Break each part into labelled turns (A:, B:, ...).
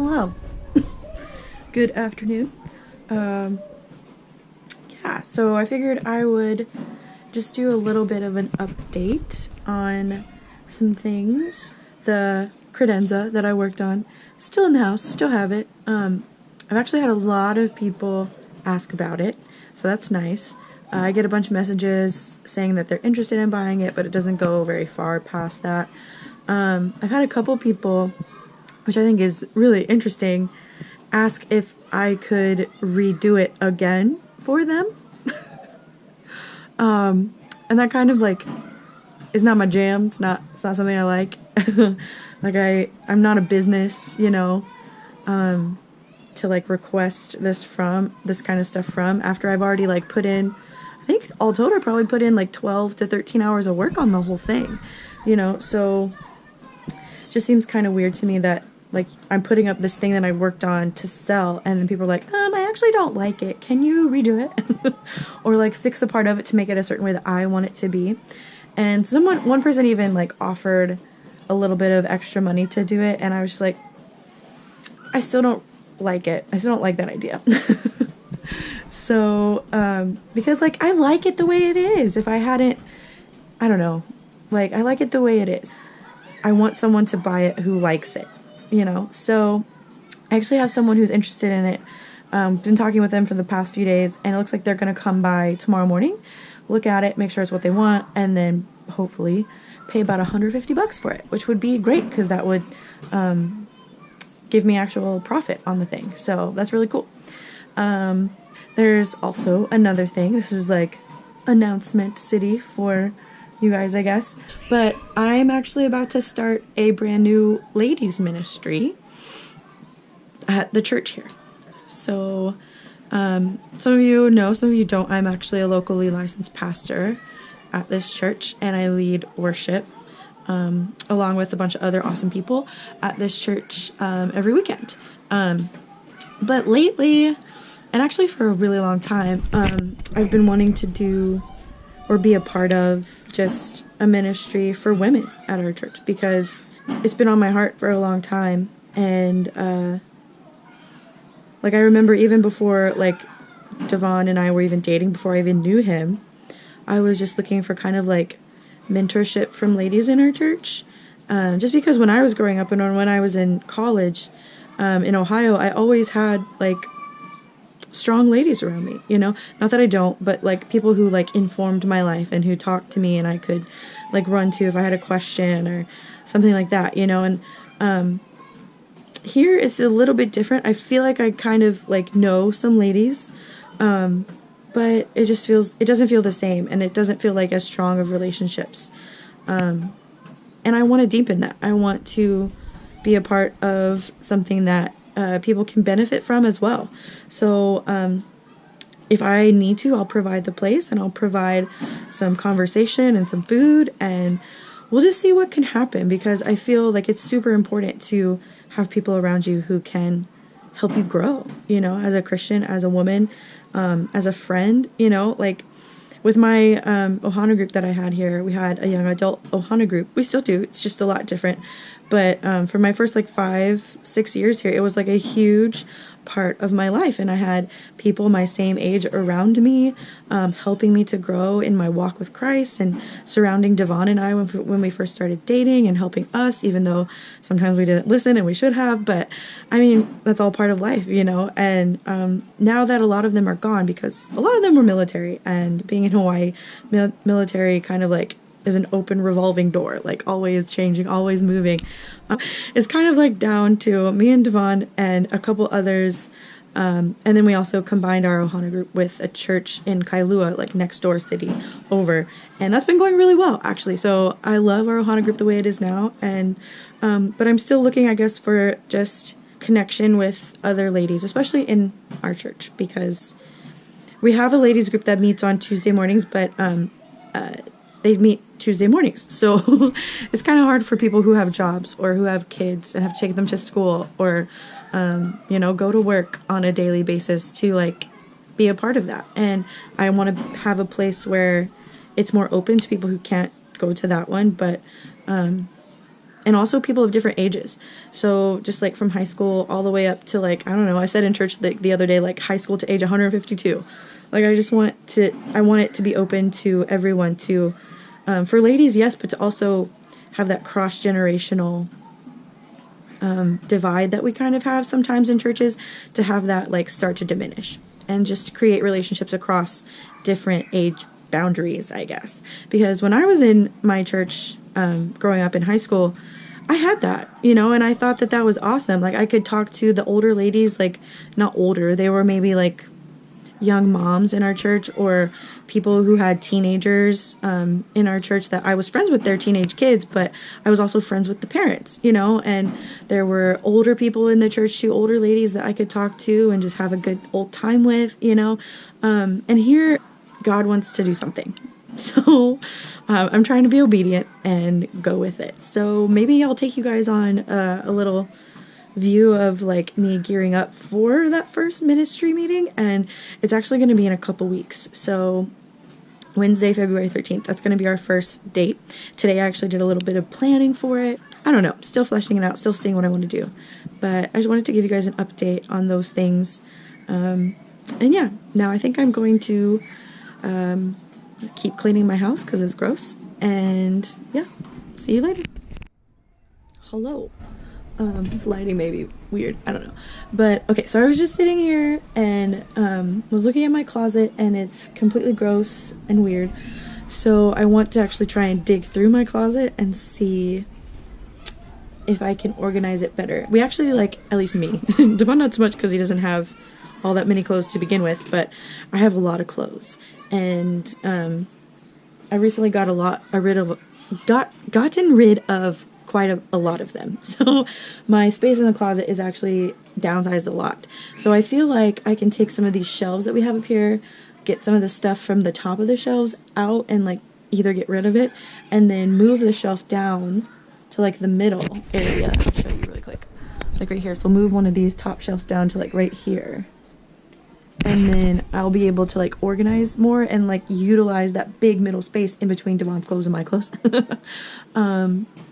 A: Hello. Good afternoon. Yeah, so I figured I would just do a little bit of an update on some things. The credenza that I worked on, still in the house, still have it. I've actually had a lot of people ask about it, so that's nice. I get a bunch of messages saying that they're interested in buying it, but it doesn't go very far past that. I've had a couple people, which I think is really interesting, ask if I could redo it again for them. And that kind of like is not my jam. It's not something I like. Like I'm not a business, to like request this kind of stuff from after I've already like put in, I think all told I probably put in like 12 to 13 hours of work on the whole thing, so it just seems kind of weird to me that like I'm putting up this thing that I worked on to sell, and then people are like, I actually don't like it. Can you redo it? Or like fix a part of it to make it a certain way that I want it to be. And one person even like offered a little bit of extra money to do it, and I was just like, I still don't like it. I still don't like that idea. So, because like I like it the way it is. If I hadn't, I don't know, like I like it the way it is. I want someone to buy it who likes it, So I actually have someone who's interested in it. Been talking with them for the past few days, and it looks like they're going to come by tomorrow morning, look at it, make sure it's what they want, and then hopefully pay about $150 for it, which would be great because that would give me actual profit on the thing. So that's really cool. There's also another thing. This is like announcement city for you guys, I guess. But I'm actually about to start a brand new ladies ministry at the church here. So some of you know, some of you don't. I'm actually a locally licensed pastor at this church, and I lead worship along with a bunch of other awesome people at this church every weekend. But lately, and actually for a really long time, I've been wanting to do or be a part of just a ministry for women at our church, because it's been on my heart for a long time. And like I remember even before like Devon and I were even dating, before I even knew him, I was just looking for kind of like mentorship from ladies in our church. Just because when I was growing up and when I was in college in Ohio, I always had like strong ladies around me, not that I don't, but like people who like informed my life and who talked to me and I could like run to if I had a question or something like that, and here it's a little bit different. I feel like I kind of like know some ladies, but it doesn't feel the same, and it doesn't feel like as strong of relationships. And I want to deepen that. I want to be a part of something that people can benefit from as well. So if I need to, I'll provide the place, and I'll provide some conversation and some food, and we'll just see what can happen, because I feel like it's super important to have people around you who can help you grow, as a Christian, as a woman, as a friend, like with my Ohana group that I had here, we had a young adult Ohana group. We still do. It's just a lot different. But for my first like 5-6 years here, it was like a huge part of my life. And I had people my same age around me, helping me to grow in my walk with Christ, and surrounding Devon and I when we first started dating, and helping us, even though sometimes we didn't listen and we should have. But I mean, that's all part of life, And now that a lot of them are gone, because a lot of them were military, and being in Hawaii, military kind of like is an open revolving door, like always changing, always moving. It's kind of like down to me and Devon and a couple others. And then we also combined our Ohana group with a church in Kailua, like next door city over. And that's been going really well, actually. So I love our Ohana group the way it is now. And, but I'm still looking, I guess, for just connection with other ladies, especially in our church, because we have a ladies group that meets on Tuesday mornings, but, they meet Tuesday mornings. So it's kind of hard for people who have jobs or who have kids and have to take them to school, or, go to work on a daily basis to like be a part of that. And I want to have a place where it's more open to people who can't go to that one, but, and and also people of different ages. So just like from high school all the way up to like, I don't know, I said in church the other day, like high school to age 152. Like I want it to be open to everyone, to for ladies, yes, but to also have that cross-generational divide that we kind of have sometimes in churches, to have that like start to diminish, and just create relationships across different age boundaries, I guess. Because when I was in my church growing up in high school, I had that, you know, and I thought that that was awesome. Like I could talk to the older ladies, like not older, they were maybe like young moms in our church, or people who had teenagers in our church that I was friends with their teenage kids, but I was also friends with the parents, you know, and there were older people in the church too, older ladies that I could talk to and just have a good old time with, you know. And here God wants to do something. So I'm trying to be obedient and go with it. So maybe I'll take you guys on a little view of like me gearing up for that first ministry meeting, and it's actually going to be in a couple weeks. So Wednesday, February 13th, that's going to be our first date. Today I actually did a little bit of planning for it. I don't know, still fleshing it out, still seeing what I want to do, but I just wanted to give you guys an update on those things. And yeah, now I think I'm going to keep cleaning my house because it's gross, and yeah, see you later. Hello. This lighting may be weird, I don't know, but okay, so I was just sitting here and was looking at my closet, and it's completely gross and weird, so I want to actually try and dig through my closet and see if I can organize it better. We actually, like, at least me, Devon not so much because he doesn't have all that many clothes to begin with, but I have a lot of clothes, and I recently gotten rid of quite a lot of them. So my space in the closet is actually downsized a lot. So I feel like I can take some of these shelves that we have up here, get some of the stuff from the top of the shelves out and like either get rid of it and then move the shelf down to like the middle area. I'll show you really quick. Like right here. So move one of these top shelves down to like right here. And then I'll be able to like organize more and like utilize that big middle space in between Devon's clothes and my clothes.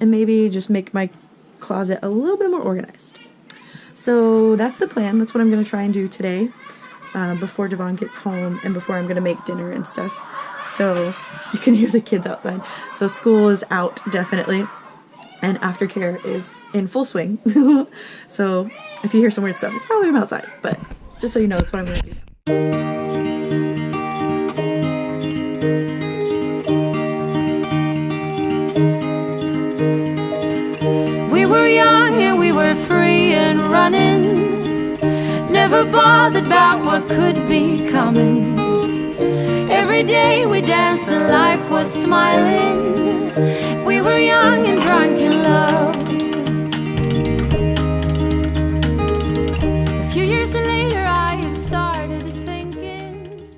A: And maybe just make my closet a little bit more organized. So that's the plan. That's what I'm going to try and do today before Devon gets home and before I'm going to make dinner and stuff. So you can hear the kids outside. So school is out definitely. And aftercare is in full swing. So if you hear some weird stuff, it's probably I'm outside. But just so you know, that's what I'm going to do.
B: We were young and we were free and running, never bothered about what could be coming. Every day we danced and life was smiling. We were young and drunk in love. A few years later I have started thinking.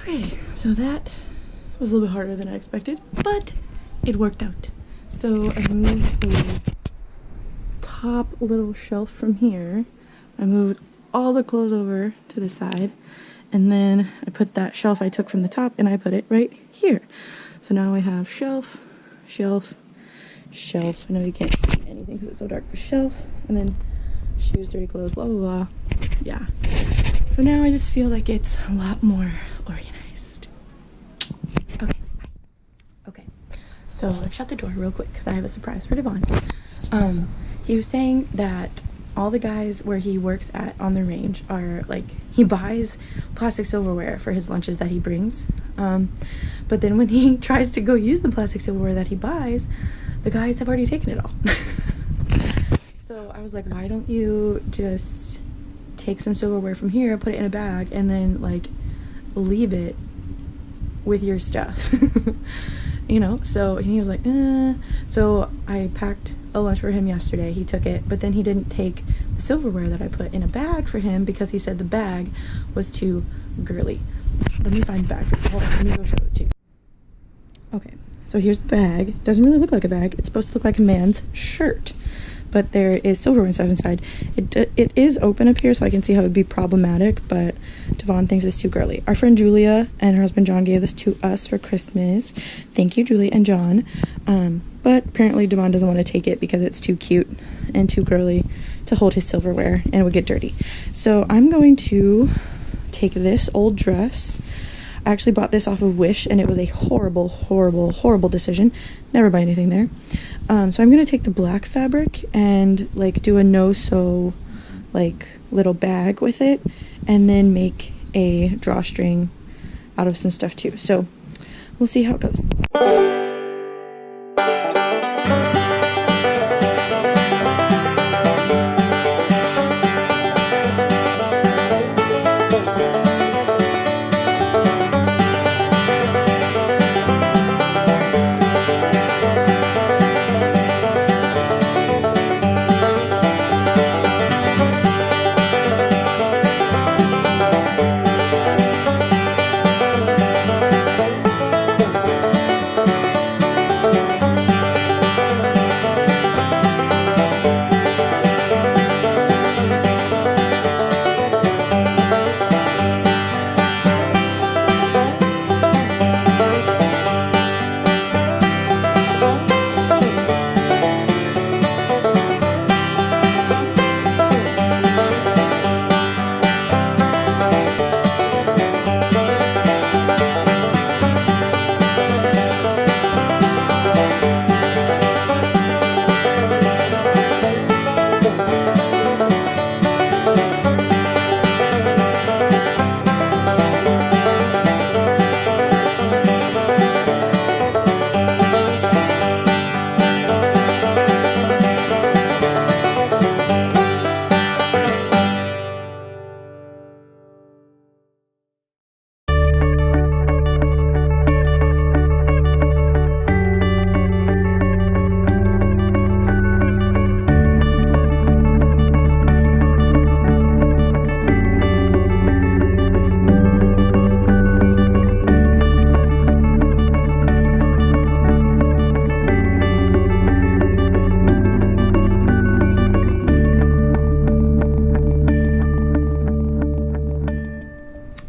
A: Okay, so that was a little bit harder than I expected, but it worked out. So I moved a top little shelf from here. I moved all the clothes over to the side, and then I put that shelf I took from the top and I put it right here. So now I have shelf, shelf, shelf. I know you can't see anything because it's so dark, but shelf, and then shoes, dirty clothes, blah, blah, blah. Yeah. So now I just feel like it's a lot more organized. Okay. Okay. So let's shut the door real quick because I have a surprise for Devon. He was saying that all the guys where he works at on the range are like, he buys plastic silverware for his lunches that he brings. But then when he tries to go use the plastic silverware that he buys, the guys have already taken it all. So I was like, why don't you just take some silverware from here, put it in a bag, and then like leave it with your stuff. You know, so he was like, So I packed a lunch for him yesterday. He took it, but then he didn't take the silverware that I put in a bag for him because he said the bag was too girly. Let me find the bag for you. Hold on, let me go show it to you. Okay, so here's the bag. Doesn't really look like a bag. It's supposed to look like a man's shirt, but there is silverware and stuff inside. It is open up here, so I can see how it would be problematic, but Devon thinks it's too girly. Our friend Julia and her husband John gave this to us for Christmas. Thank you, Julia and John. But apparently Devon doesn't want to take it because it's too cute and too girly to hold his silverware, and it would get dirty. So I'm going to take this old dress. I actually bought this off of Wish, and it was a horrible, horrible, horrible decision. Never buy anything there. So I'm gonna take the black fabric and like do a no-sew like little bag with it, and then make a drawstring out of some stuff too. So we'll see how it goes.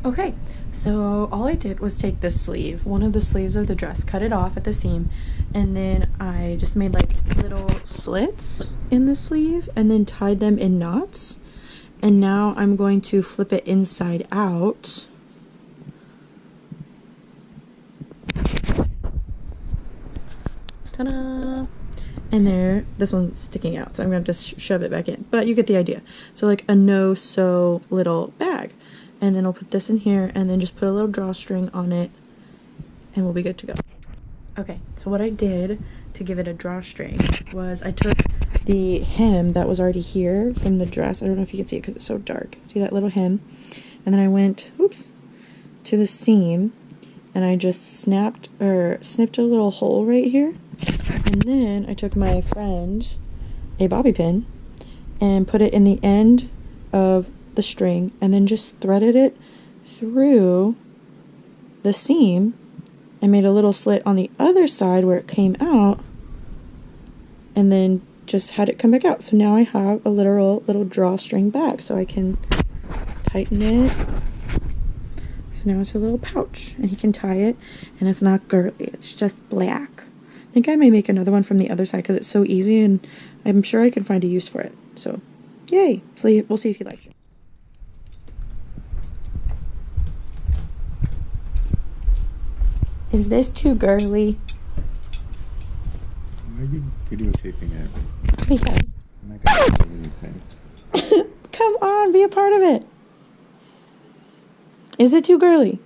A: Okay, so all I did was take the sleeve, one of the sleeves of the dress, cut it off at the seam, and then I just made like little slits in the sleeve and then tied them in knots. And now I'm going to flip it inside out. Ta-da! And there, this one's sticking out, so I'm going to just shove it back in. But you get the idea. So like a no-sew little bag. And then I'll put this in here and then just put a little drawstring on it and we'll be good to go. Okay, so what I did to give it a drawstring was I took the hem that was already here from the dress. I don't know if you can see it because it's so dark. See that little hem? And then I went, oops, to the seam and I just snipped a little hole right here. And then I took my friend a bobby pin and put it in the end of the string and then just threaded it through the seam and made a little slit on the other side where it came out and then just had it come back out. So now I have a literal little drawstring bag, so I can tighten it. So now it's a little pouch and he can tie it, and it's not girly, it's just black. I think I may make another one from the other side because it's so easy and I'm sure I can find a use for it. So yay, so we'll see if he likes it. Is this too girly?
C: Why are you videotaping it?
A: Because.
C: I'm not gonna do anything.
A: Come on, be a part of it. Is it too girly?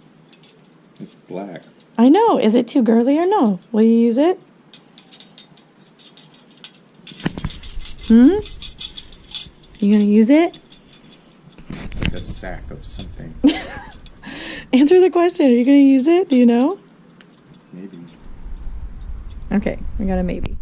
C: It's black.
A: I know. Is it too girly or no? Will you use it? You gonna use it?
C: It's like a sack of something.
A: Answer the question. Are you gonna use it? Do you know?
C: Maybe.
A: Okay, we got a maybe.